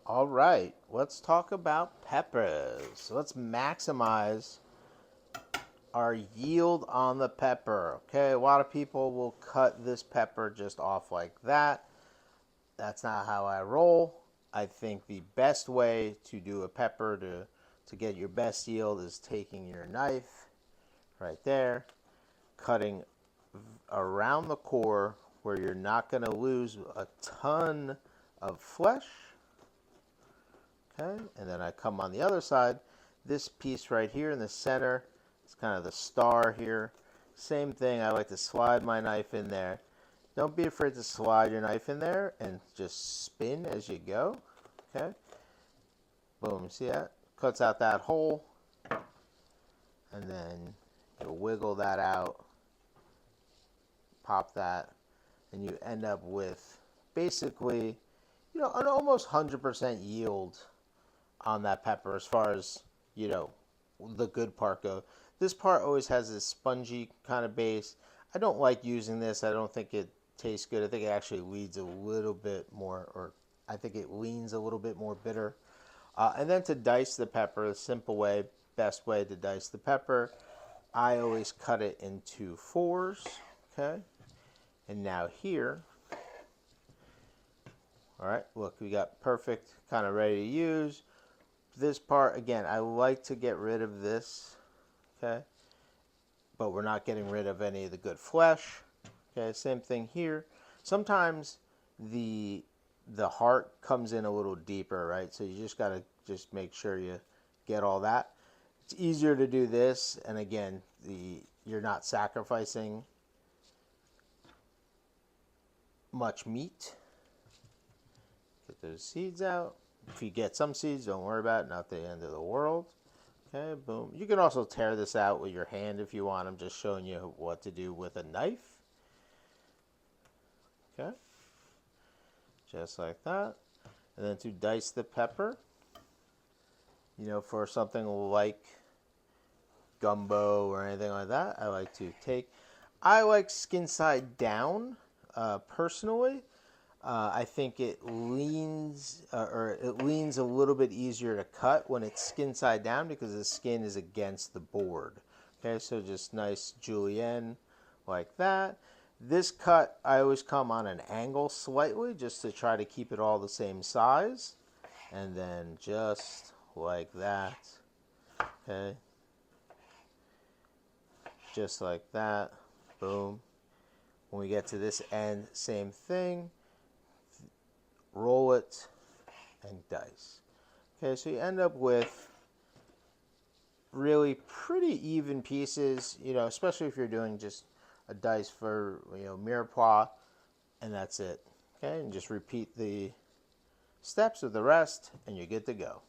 All right, let's talk about peppers. Let's maximize our yield on the pepper. Okay, a lot of people will cut this pepper just off like that. That's not how I roll. I think the best way to do a pepper to get your best yield is taking your knife right there, cutting around the core where you're not going to lose a ton of flesh. Okay, and then I come on the other side. This piece right here in the center, it's kind of the star here. Same thing, I like to slide my knife in there. Don't be afraid to slide your knife in there and just spin as you go. Okay, boom, see that? Cuts out that hole, and then you wiggle that out, pop that, and you end up with basically, an almost 100% yield on that pepper as far as, the good part go. This part always has this spongy kind of base. I don't like using this. I don't think it tastes good. I think it actually leads a little bit more, or I think it leans a little bit more bitter. And then to dice the pepper, the simple way, best way to dice the pepper, I always cut it into fours. Okay. And now here, all right, look, we got perfect, kind of ready to use. This part, again, I like to get rid of this, okay? But we're not getting rid of any of the good flesh. Okay, same thing here. Sometimes the heart comes in a little deeper, right? So you just gotta just make sure you get all that. It's easier to do this, and again, you're not sacrificing much meat. Get those seeds out. If you get some seeds, don't worry about it. Not the end of the world. Okay, boom. You can also tear this out with your hand if you want. I'm just showing you what to do with a knife. Okay, just like that. And then to dice the pepper, for something like gumbo or anything like that, I like skin side down, personally. I think it leans a little bit easier to cut when it's skin side down because the skin is against the board. Okay, so just nice julienne like that. This cut, I always come on an angle slightly just to try to keep it all the same size. And then just like that. Okay, just like that. Boom. When we get to this end, same thing. Roll it and dice. Okay, so you end up with really pretty even pieces, especially if you're doing just a dice for, mirepoix, and that's it. Okay, and just repeat the steps of the rest, and you're good to go.